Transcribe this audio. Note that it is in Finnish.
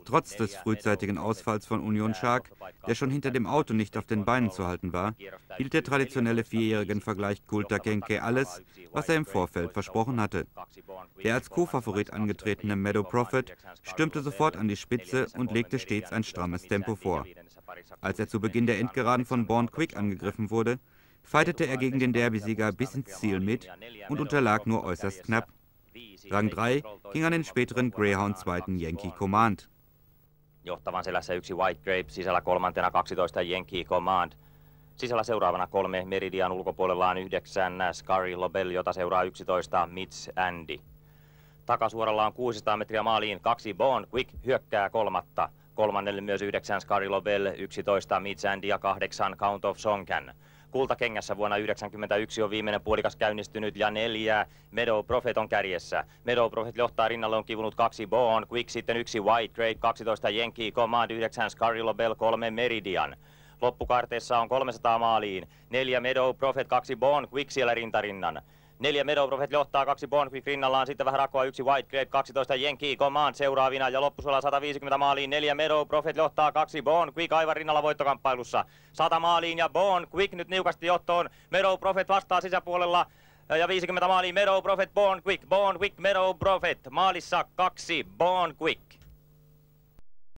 Trotz des frühzeitigen Ausfalls von Union Shark, der schon hinter dem Auto nicht auf den Beinen zu halten war, hielt der traditionelle vierjährigen Vergleich Kulta Kenke alles, was er im Vorfeld versprochen hatte. Der als Co-Favorit angetretene Meadow Prophet stürmte sofort an die Spitze und legte stets ein strammes Tempo vor. Als er zu Beginn der Endgeraden von Born Quick angegriffen wurde, fightete er gegen den Derby-Sieger bis ins Ziel mit und unterlag nur äußerst knapp. Rang 3 ging an den späteren Greyhound-zweiten Yankee Command. Johtavan selässä 1 White Grape, sisällä kolmantena 12 Yankee Command. Sisällä seuraavana 3 Meridian, ulkopuolellaan 9 Scary Lobel, jota seuraa 11 Mitch Andy. Takasuoralla on 600 metriä maaliin 2 Born Quick, hyökkää kolmatta. Kolmannelle myös 9 Scary Lobel, 11 Mitch Andy ja 8 Count of Sonkan. Kultakengässä vuonna 1991 on viimeinen puolikas käynnistynyt ja 4 Meadow Prophet on kärjessä. Meadow Prophet johtaa, rinnalle on kivunut 2 Born Quick, sitten 1 White Grape, 12 Yankee Command, 9 Scary Lobel, 3 Meridian. Loppukaarteessa on 300 maaliin. 4 Meadow Prophet, 2 Born Quick siellä rintarinnan. 4 Meadow Prophet johtaa, 2 Born Quick rinnallaan, sitten vähän rakoa 1 White Grape, 12 Yankee Command seuraavina ja loppusuolella 150 maaliin. 4 Meadow Prophet johtaa, 2 Born Quick aivan rinnalla voittokamppailussa. 100 maaliin ja Born Quick nyt niukasti johtoon. Meadow Prophet vastaa sisäpuolella ja 50 maaliin. Meadow Prophet, Born Quick, Meadow Prophet. Maalissa 2 Born Quick.